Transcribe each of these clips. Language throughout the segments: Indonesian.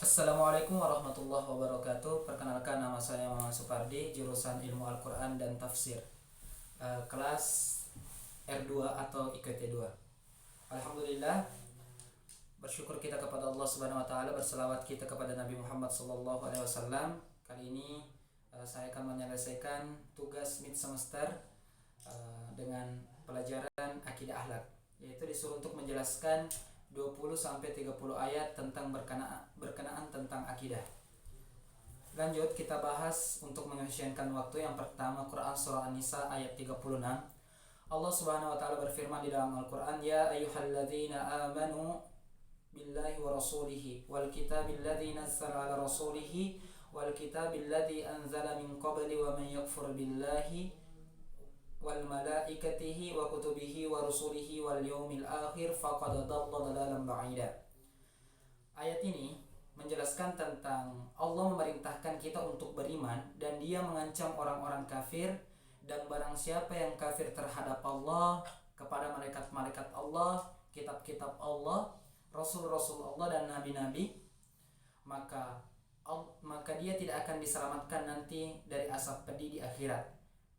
Assalamualaikum warahmatullahi wabarakatuh. Perkenalkan, nama saya Muhammad Supardi, jurusan Ilmu Al-Quran dan Tafsir, kelas R2 atau IKT2. Alhamdulillah, bersyukur kita kepada Allah Subhanahu wa taala, berselawat kita kepada Nabi Muhammad sallallahu alaihi wasallam. Kali ini saya akan menyelesaikan tugas mid semester dengan pelajaran akidah akhlak, yaitu disuruh untuk menjelaskan 20-30 ayat tentang berkenaan tentang akidah. Lanjut, kita bahas untuk mengefisienkan waktu. Yang pertama, Quran surah An-Nisa ayat 36. Allah Subhanahu wa taala berfirman di dalam Al-Quran, "Ya ayyuhalladzina amanu billahi wa rasulihi wal kitabil ladzi nazzala ala rasulihi wal kitabil ladzi anzala min qabli wa man yakfur billahi wal malaikatihi wa kutubihi wa rusulihi wal yaumil akhir faqad dhalla dhalalan ba'ida." Ayat ini menjelaskan tentang Allah memerintahkan kita untuk beriman, dan Dia mengancam orang-orang kafir, dan barang siapa yang kafir terhadap Allah, kepada malaikat-malaikat Allah, kitab-kitab Allah, rasul-rasul Allah dan nabi-nabi, maka dia tidak akan diselamatkan nanti dari asap pedih di akhirat,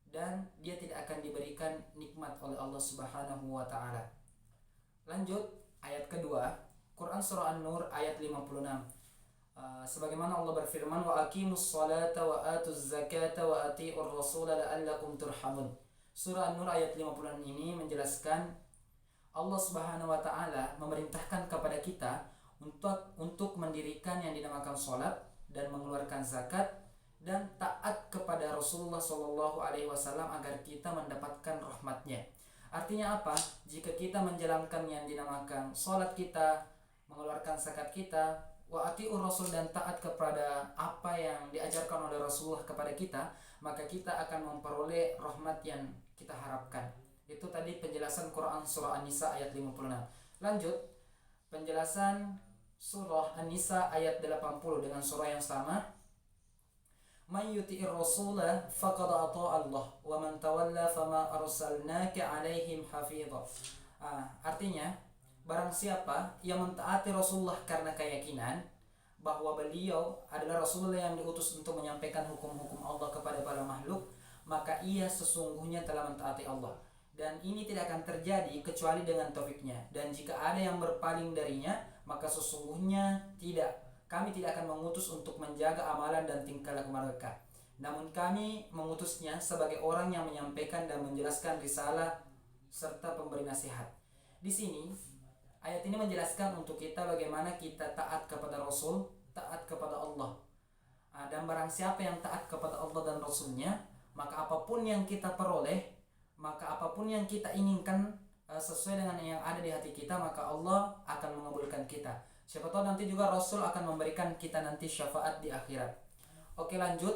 dan dia tidak akan diberikan nikmat oleh Allah Subhanahu wa taala. Lanjut, ayat kedua, Quran surah An-Nur ayat 56. Sebagaimana Allah berfirman, "Wa aqimus salata wa atuz zakata wa atiur rasula la'allakum turhamun." Surah An-Nur ayat 56 ini menjelaskan Allah Subhanahu wa taala memerintahkan kepada kita untuk mendirikan yang dinamakan salat dan mengeluarkan zakat dan taat kepada Rasulullah Shallallahu Alaihi Wasallam agar kita mendapatkan rahmatnya. Artinya apa? Jika kita menjalankan yang dinamakan salat kita, mengeluarkan zakat kita, wa atiur rasul, dan taat kepada apa yang diajarkan oleh Rasulullah kepada kita, maka kita akan memperoleh rahmat yang kita harapkan. Itu tadi penjelasan Quran surah An-Nisa ayat 56. Lanjut, penjelasan surah An-Nisa ayat 80 dengan surah yang sama. "Man yuti'ir rasula faqad ata'a Allah wa man tawalla fama arsalnaka 'alaihim hafidha." Artinya, barang siapa yang mentaati Rasulullah karena keyakinan bahwa beliau adalah Rasulullah yang diutus untuk menyampaikan hukum-hukum Allah kepada para makhluk, maka ia sesungguhnya telah mentaati Allah. Dan ini tidak akan terjadi kecuali dengan taufiknya. Dan jika ada yang berpaling darinya, maka sesungguhnya kami tidak akan mengutus untuk menjaga amalan dan tingkah laku mereka. Namun kami mengutusnya sebagai orang yang menyampaikan dan menjelaskan risalah serta pemberi nasihat. Di sini ayat ini menjelaskan untuk kita bagaimana kita taat kepada Rasul, taat kepada Allah. Dan barang siapa yang taat kepada Allah dan Rasulnya, maka apapun yang kita peroleh, maka apapun yang kita inginkan sesuai dengan yang ada di hati kita, maka Allah akan mengabulkan kita. Siapa tahu nanti juga Rasul akan memberikan kita nanti syafaat di akhirat. Oke, lanjut.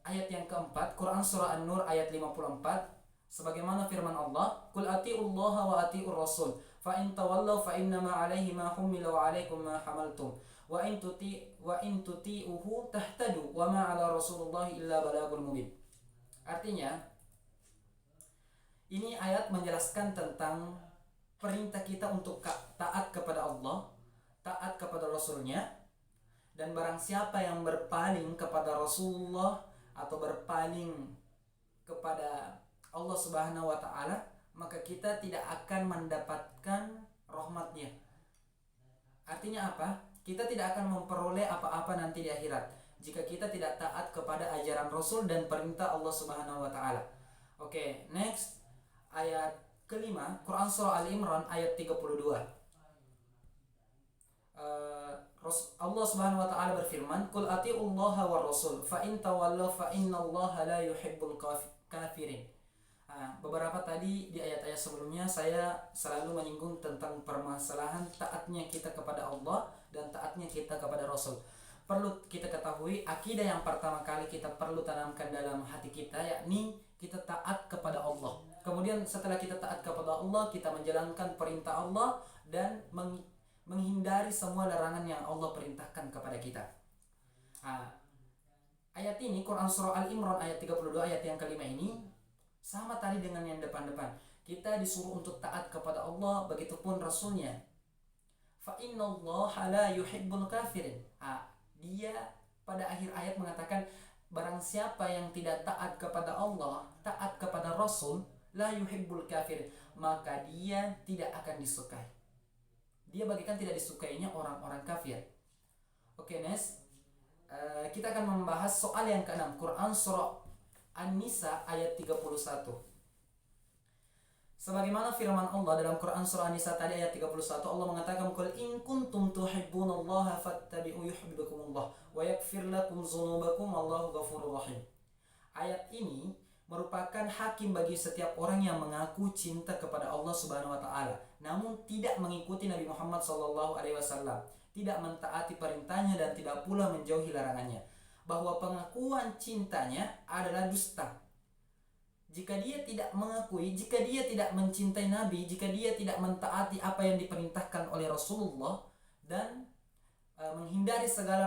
Ayat yang keempat, Quran surah An-Nur ayat 54. Sebagaimana firman Allah, "Qul atiullaha wa atiur rasul, fa in tawallaw fa innama 'alaihi ma humila wa 'alaikum ma hamaltum, wa in tuti'uhu tahtadu wa ma 'ala rasulillahi illa balagul mubin." Artinya, ini ayat menjelaskan tentang perintah kita untuk taat kepada Allah, taat kepada Rasulnya, dan barang siapa yang berpaling kepada Rasulullah atau berpaling kepada Allah Subhanahu wa taala, maka kita tidak akan mendapatkan rahmatnya. Artinya apa? Kita tidak akan memperoleh apa-apa nanti di akhirat jika kita tidak taat kepada ajaran Rasul dan perintah Allah Subhanahu wa taala. Oke, next. Ayat kelima, Quran surah Al-Imran ayat 32. Allah Subhanahu wa taala berfirman, "Qul atiullaha war rasul, fa in tawallaw fa innallaha la yuhibbul kafirin." Beberapa tadi di ayat-ayat sebelumnya saya selalu menyinggung tentang permasalahan taatnya kita kepada Allah dan taatnya kita kepada Rasul. Perlu kita ketahui, akidah yang pertama kali kita perlu tanamkan dalam hati kita, yakni kita taat kepada Allah. Kemudian setelah kita taat kepada Allah, kita menjalankan perintah Allah dan menghindari semua larangan yang Allah perintahkan kepada kita. Ayat ini, Quran surah Al-Imran ayat 32, ayat yang kelima ini sama tadi dengan yang depan-depan. Kita disuruh untuk taat kepada Allah, begitupun Rasulnya. fa innallaha la yuhibbul kafirin. Dia pada akhir ayat mengatakan barang siapa yang tidak taat kepada Allah, taat kepada Rasul, la yuhibbul kafirin, maka dia tidak akan disukai. Dia bagikan tidak disukainya orang-orang kafir. Oke, next. Kita akan membahas soal yang ke-6, Quran surah An-Nisa ayat 31. Sebagaimana firman Allah dalam Quran surah An-Nisa tadi ayat 31, Allah mengatakan, "Qul in kuntum tuhibbunallaha fattabi'u yuhibbukumullah wa yaghfir lakum dzunubakum wallahu ghafurur rahim." Ayat ini merupakan hakim bagi setiap orang yang mengaku cinta kepada Allah Subhanahu wa taala, namun tidak mengikuti Nabi Muhammad sallallahu alaihi wasallam, tidak mentaati perintahnya dan tidak pula menjauhi larangannya, bahwa pengakuan cintanya adalah dusta. Jika dia tidak mengakui, jika dia tidak mencintai Nabi, jika dia tidak mentaati apa yang diperintahkan oleh Rasulullah dan menghindari segala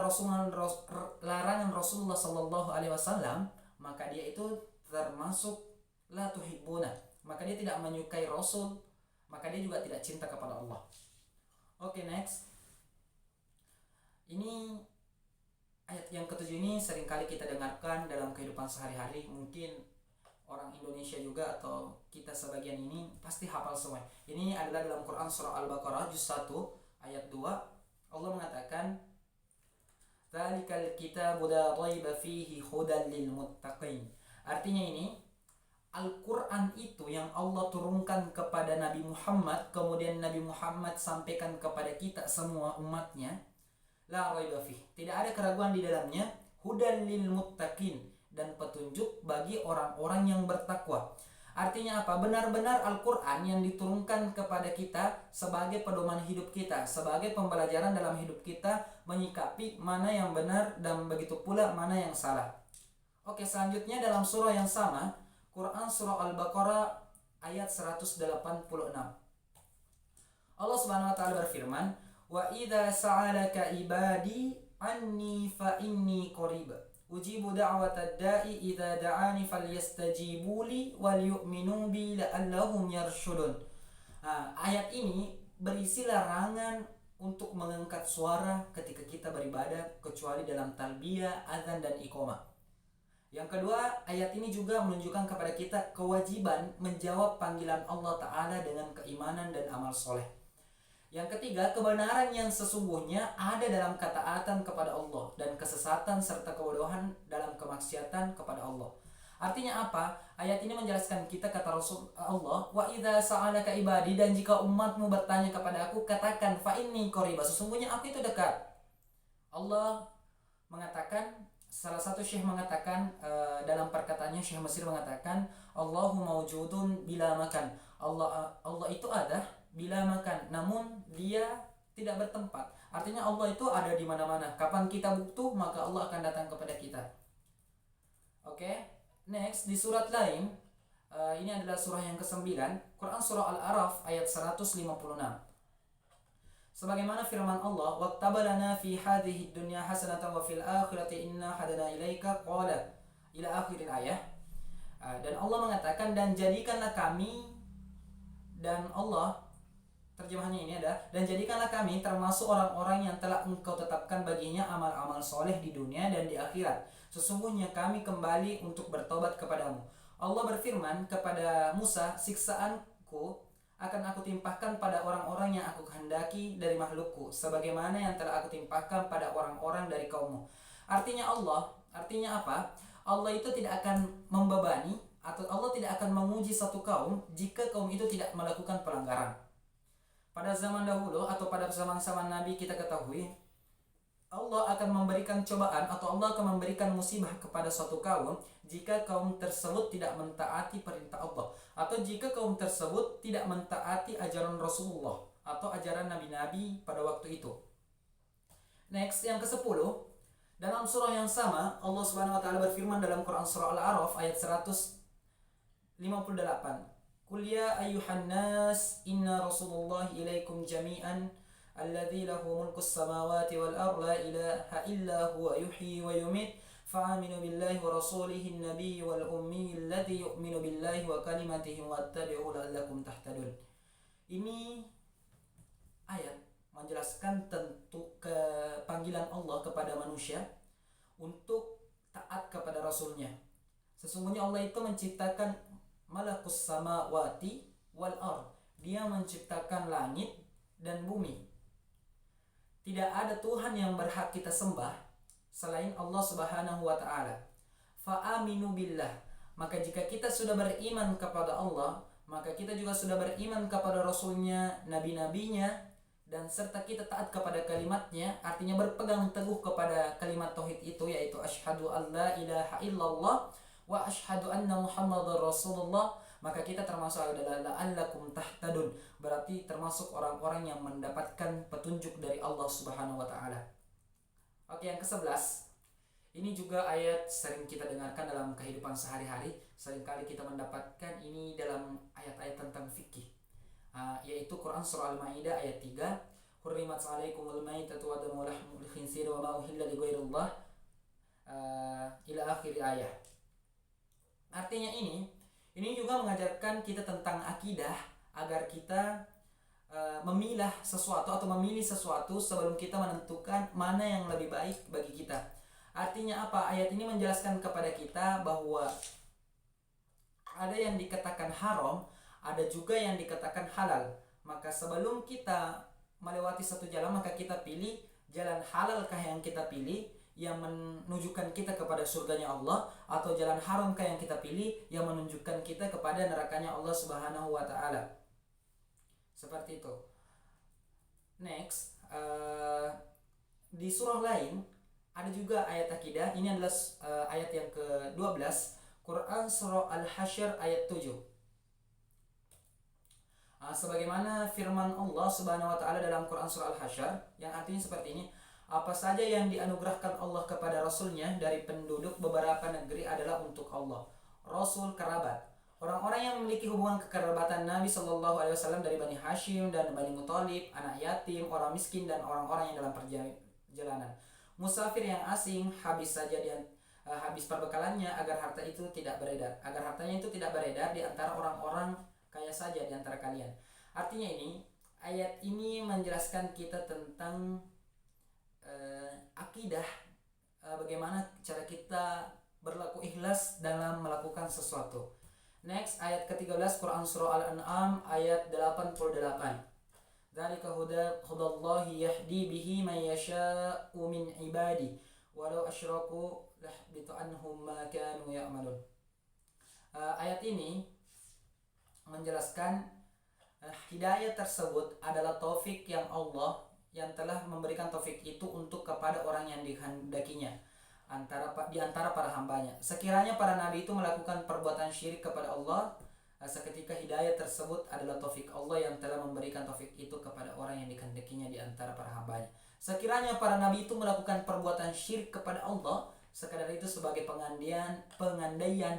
larangan Rasulullah sallallahu alaihi wasallam, maka dia itu termasuk la tuhibbuna, maka dia tidak menyukai Rasul, maka dia juga tidak cinta kepada Allah. Oke, next. Ini ayat yang ketujuh ini seringkali kita dengarkan dalam kehidupan sehari-hari. Mungkin orang Indonesia juga atau kita sebagian ini pasti hafal semua. Ini adalah dalam Quran surah Al-Baqarah juz 1 ayat 2. Allah mengatakan, "Dzalikal kitabu la raiba fihi hudan lil muttaqin." Artinya ini Al-Quran itu yang Allah turunkan kepada Nabi Muhammad, kemudian Nabi Muhammad sampaikan kepada kita semua umatnya, la raiba fihi, tidak ada keraguan di dalamnya, hudan lil muttaqin, dan petunjuk bagi orang-orang yang bertakwa. Artinya apa? Benar-benar Al-Quran yang diturunkan kepada kita sebagai pedoman hidup kita, sebagai pembelajaran dalam hidup kita, menyikapi mana yang benar dan begitu pula mana yang salah. Oke, selanjutnya dalam surah yang sama, Quran surah Al-Baqarah ayat 186. Allah Subhanahu wa taala berfirman, "Wa idza sa'alaka ibadi anni fa inni qarib. Ujibu da'watad da'i idza da'ani falyastajibu li wal yu'minu bi la'allahum yarshudun." Ayat ini berisi larangan untuk mengangkat suara ketika kita beribadah kecuali dalam talbiyah, azan dan iqamah. Yang kedua, ayat ini juga menunjukkan kepada kita kewajiban menjawab panggilan Allah Ta'ala dengan keimanan dan amal soleh. Yang ketiga, kebenaran yang sesungguhnya ada dalam ketaatan kepada Allah dan kesesatan serta kebodohan dalam kemaksiatan kepada Allah. Artinya apa? Ayat ini menjelaskan kita, kata Rasul Allah, "Wa idza sa'alaka ibadi," dan jika umatmu bertanya kepada aku, katakan fa inni qarib, sesungguhnya aku itu dekat. Allah mengatakan, salah satu syekh mengatakan dalam perkataannya, Syekh Mesir mengatakan, Allahu mawjudun bila makan. Allah itu ada bila makan, namun dia tidak bertempat. Artinya Allah itu ada di mana-mana. Kapan kita butuh, maka Allah akan datang kepada kita. Oke, next di surat lain, ini adalah surah yang ke-9, Quran surah Al-A'raf ayat 156. Sebagaimana firman Allah, "Waqtabalana fi hadhihi dunya hasanatan wa fil akhirati inna hadana ilaika qala," ila akhir ayat. Dan Allah mengatakan, dan jadikanlah kami, dan Allah, terjemahannya ini adalah, dan jadikanlah kami termasuk orang-orang yang telah engkau tetapkan baginya amal-amal soleh di dunia dan di akhirat. Sesungguhnya kami kembali untuk bertobat kepadamu. Allah berfirman kepada Musa, "Siksaanku akan aku timpahkan pada orang-orang yang aku kehendaki dari makhlukku, sebagaimana yang telah aku timpahkan pada orang-orang dari kaummu." Artinya apa? Allah itu tidak akan membebani, atau Allah tidak akan menguji satu kaum jika kaum itu tidak melakukan pelanggaran. Pada zaman dahulu atau pada zaman-zaman Nabi, kita ketahui Allah akan memberikan cobaan atau Allah akan memberikan musibah kepada suatu kaum jika kaum tersebut tidak mentaati perintah Allah, atau jika kaum tersebut tidak mentaati ajaran Rasulullah atau ajaran nabi-nabi pada waktu itu. Next, yang ke-10, dalam surah yang sama Allah Subhanahu wa taala berfirman dalam Quran surah Al-A'raf ayat 158, "Qul ya ayyuhan nas inna Rasulullah ilaikum jami'an alladzi lahu mulkus samawati wal ardi la ilaha illa huwa yuhyi wa yumit fa'aminu billahi wa rasulihi an-nabiy wal ummi alladzi yu'minu billahi wa kalimatihi wattabi'u la'allakum tahtadun." Ini ayat menjelaskan tentu panggilan Allah kepada manusia untuk taat kepada Rasulnya. Sesungguhnya Allah itu menciptakan malakus samawati wal ard. Dia menciptakan langit dan bumi. Tidak ada Tuhan yang berhak kita sembah selain Allah Subhanahu wa taala. Fa'aminu billah. Maka jika kita sudah beriman kepada Allah, maka kita juga sudah beriman kepada Rasulnya, nabi-nabinya, dan serta kita taat kepada kalimatnya. Artinya berpegang teguh kepada kalimat tauhid itu, yaitu asyhadu an la ilaha illallah wa asyhadu anna muhammadar rasulullah. Maka kita termasuk adalah la'allakum tahtadun, berarti termasuk orang-orang yang mendapatkan petunjuk dari Allah Subhanahu wa taala. Oke, yang ke-11. Ini juga ayat sering kita dengarkan dalam kehidupan sehari-hari. Seringkali kita mendapatkan ini dalam ayat-ayat tentang fikih, yaitu Quran surah Al-Maidah ayat 3. Hurrimat 'alaikumul maitatu wa damu lahmul khinzir wa ma uhilla li ghairillah ila akhir ayat. Artinya ini juga mengajarkan kita tentang akidah, agar kita memilah sesuatu atau memilih sesuatu sebelum kita menentukan mana yang lebih baik bagi kita. Artinya apa? Ayat ini menjelaskan kepada kita bahwa ada yang dikatakan haram, ada juga yang dikatakan halal. Maka sebelum kita melewati satu jalan, maka kita pilih jalan halalkah yang kita pilih, yang menunjukkan kita kepada surganya Allah, atau jalan haramkah yang kita pilih, yang menunjukkan kita kepada nerakanya Allah Subhanahu wa taala. Seperti itu. Next, di surah lain ada juga ayat akidah. Ini adalah ayat yang ke-12, Quran surah Al-Hasyr ayat 7. Sebagaimana firman Allah Subhanahu wa taala dalam Quran surah Al-Hasyr, yang artinya seperti ini: apa saja yang dianugerahkan Allah kepada Rasulnya dari penduduk beberapa negeri adalah untuk Allah, Rasul, kerabat. Orang-orang yang memiliki hubungan kekerabatan Nabi Shallallahu Alaihi Wasallam dari Bani Hashim dan Bani Muthalib, anak yatim, orang miskin, dan orang-orang yang dalam perjalanan. Musafir yang asing, habis perbekalannya agar hartanya itu tidak beredar di antara orang-orang kaya saja di antara kalian. Artinya ayat ini menjelaskan kita tentang akidah, bagaimana cara kita berlaku ikhlas dalam melakukan sesuatu. Next, ayat ke-13 Quran surah Al-An'am ayat 88. Dzalika hudallahi yahdi bihi man yasha'u min ibadi walau asyraku lahbitu anhum ma kanu ya'malun. Ayat ini menjelaskan hidayah tersebut adalah taufik yang Allah yang telah memberikan taufik itu untuk kepada orang yang dikehendakinya di antara para hambanya. Sekiranya para nabi itu melakukan perbuatan syirik kepada Allah, seketika hidayah tersebut adalah taufik Allah yang telah memberikan taufik itu kepada orang yang dikehendakinya di antara para hambanya. Sekiranya para nabi itu melakukan perbuatan syirik kepada Allah, sekadar itu sebagai pengandaian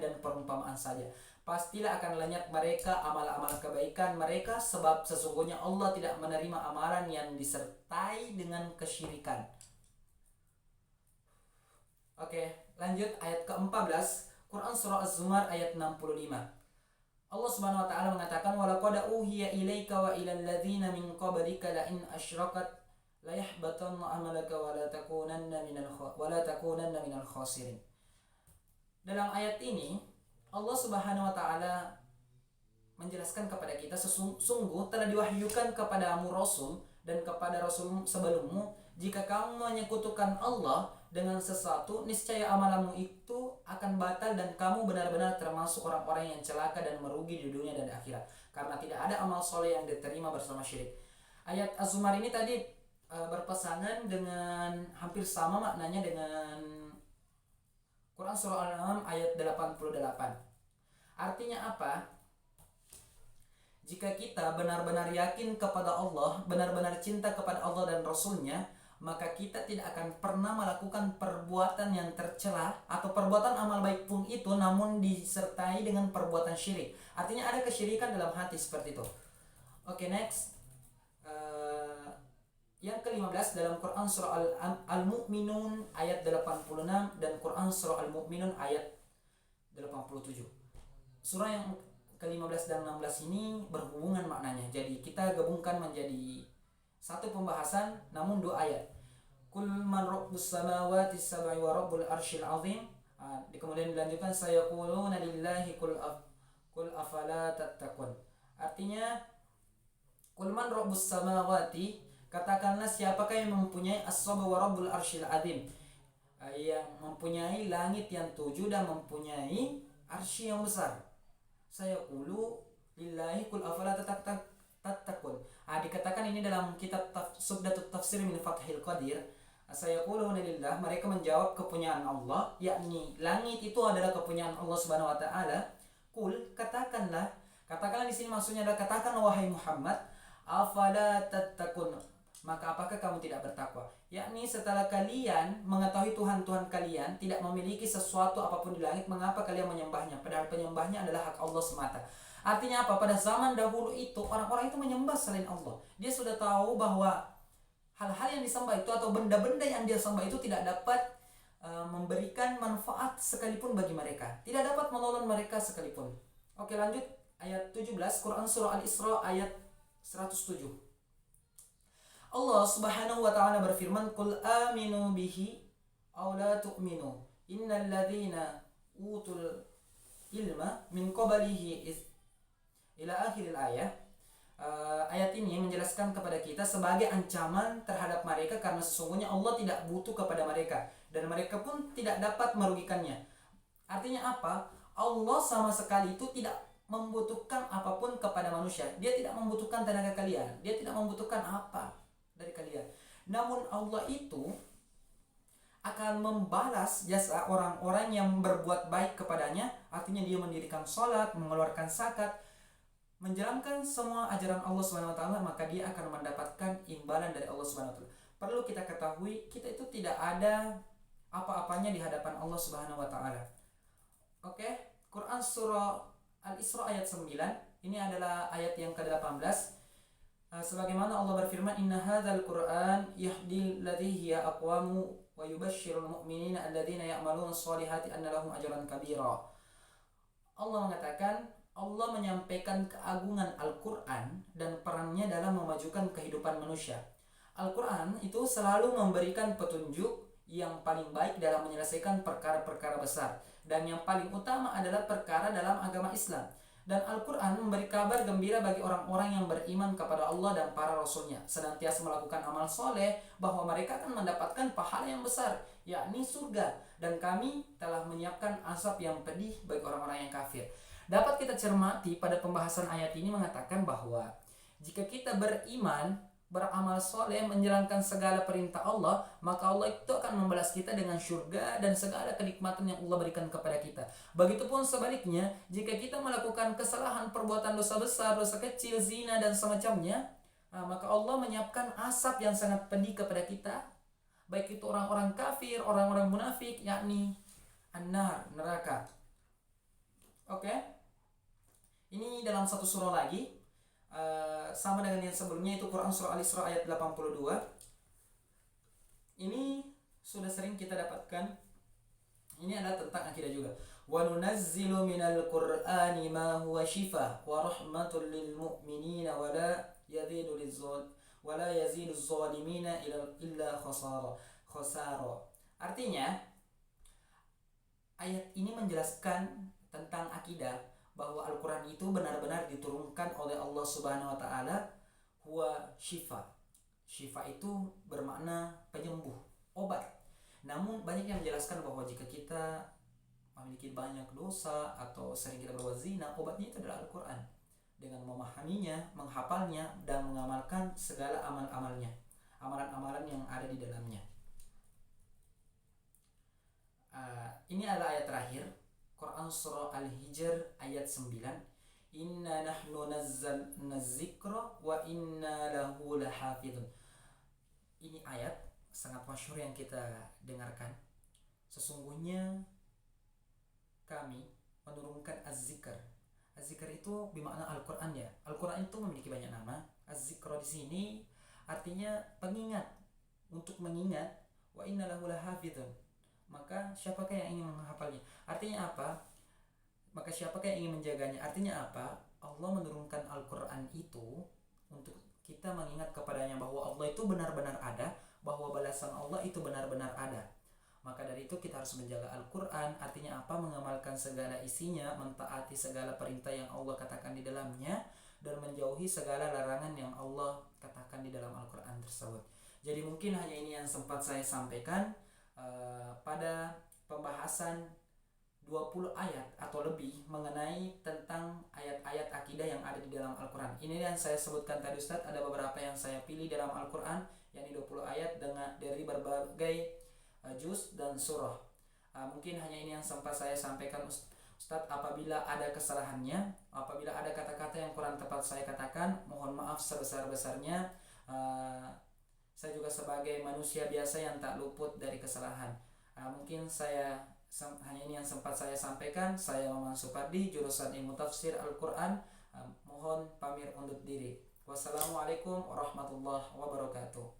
dan perumpamaan saja. Pastilah akan lenyap mereka amal-amal kebaikan mereka, sebab sesungguhnya Allah tidak menerima amalan yang disertai dengan kesyirikan. Oke, lanjut ayat ke-14 Quran surah Az-Zumar ayat 65. Allah Subhanahu wa taala mengatakan, walaqad uhiya ilaika wa ilal ladzina min qablika la in asyrakat la yahbatanna amalaka wa la takunanna minal khasirin. Dalam ayat ini Allah Subhanahu wa taala menjelaskan kepada kita, sesungguh telah diwahyukan kepadamu Rasul dan kepada Rasul sebelummu, jika kamu menyekutukan Allah dengan sesuatu, niscaya amalanmu itu akan batal dan kamu benar-benar termasuk orang-orang yang celaka dan merugi di dunia dan akhirat, karena tidak ada amal soleh yang diterima bersama syirik. Ayat Az-Zumar ini tadi berpasangan dengan hampir sama maknanya dengan Quran surah Al-An'am ayat 88. Artinya apa? Jika kita benar-benar yakin kepada Allah, benar-benar cinta kepada Allah dan Rasulnya, maka kita tidak akan pernah melakukan perbuatan yang tercela atau perbuatan amal baik pun itu namun disertai dengan perbuatan syirik. Artinya ada kesyirikan dalam hati seperti itu. Oke, next. Yang ke-15 dalam Quran surah Al-Mu'minun ayat 86 dan Quran surah Al-Mu'minun ayat 87. Surah yang ke-15 dan 16 ini berhubungan maknanya. Jadi kita gabungkan menjadi Satu pembahasan namun 2 ayat. Kul man rabbus samawati sab'i wa rabbul arsyil azim. Kemudian dilanjutkan sayaquluna lillahi kul afala tattaqun. Artinya kul man rabbus samawati, katakanlah siapakah yang mempunyai as-sab'a wa rabbul arsyil azim, yang mempunyai langit yang 7 dan mempunyai arsy yang besar. Sayaqulu lillahi kul afala tattaqun. Dikatakan ini dalam kitab Subdatut Tafsir min Fathil Qadir. Sayaquluna lillah, mereka menjawab kepunyaan Allah, yakni langit itu adalah kepunyaan Allah Subhanahu wa taala. Kul, katakanlah di sini maksudnya adalah katakanlah wahai Muhammad, afala tattaqun, maka apakah kamu tidak bertakwa? Yakni setelah kalian mengetahui Tuhan-Tuhan kalian tidak memiliki sesuatu apapun di langit, mengapa kalian menyembahnya? Padahal penyembahnya adalah hak Allah semata. Artinya apa? Pada zaman dahulu itu orang-orang itu menyembah selain Allah. Dia sudah tahu bahwa hal-hal yang disembah itu atau benda-benda yang dia sembah itu tidak dapat memberikan manfaat sekalipun bagi mereka, tidak dapat menolong mereka sekalipun. Oke, lanjut ayat 17 Quran surah Al-Isra ayat 107. Allah Subhanahu wa taala berfirman, "Qul aminu bihi aw la tu'minu innal ladzina utul ilma min qablihi ila akhiril ayat." Ayat ini menjelaskan kepada kita sebagai ancaman terhadap mereka, karena sesungguhnya Allah tidak butuh kepada mereka dan mereka pun tidak dapat merugikannya. Artinya apa? Allah sama sekali itu tidak membutuhkan apapun kepada manusia. Dia tidak membutuhkan tenaga kalian, dia tidak membutuhkan apa dari kalian. Namun Allah itu akan membalas jasa orang-orang yang berbuat baik kepadanya. Artinya dia mendirikan sholat, mengeluarkan zakat, menjalankan semua ajaran Allah Subhanahu wa taala, maka dia akan mendapatkan imbalan dari Allah Subhanahu wa taala. Perlu kita ketahui, kita itu tidak ada apa-apanya di hadapan Allah Subhanahu wa taala. Oke, Quran surah Al-Isra ayat 9. Ini adalah ayat yang ke-18. Sebagaimana Allah berfirman, "Inna hadzal Qur'an yahdil ladzi hiya aqwamu wa yubashshirul mu'minina alladzina ya'maluna shalihati anna lahum ajran kabira." Allah mengatakan, Allah menyampaikan keagungan Al-Quran dan perannya dalam memajukan kehidupan manusia. Al-Quran itu selalu memberikan petunjuk yang paling baik dalam menyelesaikan perkara-perkara besar, dan yang paling utama adalah perkara dalam agama Islam. Dan Al-Quran memberi kabar gembira bagi orang-orang yang beriman kepada Allah dan para Rasulnya, senantiasa melakukan amal soleh, bahwa mereka akan mendapatkan pahala yang besar, yakni surga, dan kami telah menyiapkan azab yang pedih bagi orang-orang yang kafir. Dapat kita cermati pada pembahasan ayat ini mengatakan bahwa jika kita beriman, beramal soleh, menjalankan segala perintah Allah, maka Allah itu akan membalas kita dengan surga dan segala kenikmatan yang Allah berikan kepada kita. Begitupun sebaliknya, jika kita melakukan kesalahan, perbuatan dosa besar, dosa kecil, zina dan semacamnya, maka Allah menyiapkan azab yang sangat pedih kepada kita, baik itu orang-orang kafir, orang-orang munafik, yakni an-nar, neraka. Oke. Ini dalam satu surah lagi, sama dengan yang sebelumnya, itu Quran surah Al-Isra ayat 82. Ini sudah sering kita dapatkan. Ini adalah tentang akidah juga. Wa nunazzilu minal Qur'ani ma huwa shifa wa rahmatul lil mu'minina wa la yazidu zalimina illa khasara. Artinya ayat ini menjelaskan tentang akidah, bahwa Al-Quran itu benar-benar diturunkan oleh Allah Subhanahu wa taala, huwa syifa. Syifa itu bermakna penyembuh, obat. Namun banyak yang menjelaskan bahwa jika kita memiliki banyak dosa atau sering kita berbuat zina, obatnya itu adalah Al-Quran. Dengan memahaminya, menghafalnya, dan mengamalkan segala amal-amalnya, amalan-amalan yang ada di dalamnya. Ini adalah ayat terakhir, Quran surah Al-Hijr ayat 9. Inna nahnu nazzalna dzikra wa inna lahu lahafidun. Ini ayat sangat masyhur yang kita dengarkan. Sesungguhnya kami menurunkan az-zikr. Az-zikr itu bermakna Al-Quran ya. Al-Quran itu memiliki banyak nama. Az-zikra di sini artinya pengingat, untuk mengingat. Wa inna lahu lahafidun. Maka siapakah yang ingin menghafalnya? Artinya apa? Maka siapakah yang ingin menjaganya? Artinya apa? Allah menurunkan Al-Quran itu untuk kita mengingat kepadanya bahwa Allah itu benar-benar ada, bahwa balasan Allah itu benar-benar ada. Maka dari itu kita harus menjaga Al-Quran. Artinya apa? Mengamalkan segala isinya, mentaati segala perintah yang Allah katakan di dalamnya, dan menjauhi segala larangan yang Allah katakan di dalam Al-Quran tersebut. Jadi mungkin hanya ini yang sempat saya sampaikan pada pembahasan 20 ayat atau lebih mengenai tentang ayat-ayat akidah yang ada di dalam Al-Quran. Ini yang saya sebutkan tadi Ustadz, ada beberapa yang saya pilih dalam Al-Quran, yakni 20 ayat dari berbagai juz dan surah. Mungkin hanya ini yang sempat saya sampaikan Ustadz. Apabila ada kesalahannya, apabila ada kata-kata yang kurang tepat saya katakan, mohon maaf sebesar-besarnya. Saya juga sebagai manusia biasa yang tak luput dari kesalahan. Mungkin hanya ini yang sempat saya sampaikan. Saya Maman Supardi, jurusan Ilmu Tafsir Al-Quran. Mohon pamit undur diri. Wassalamualaikum warahmatullahi wabarakatuh.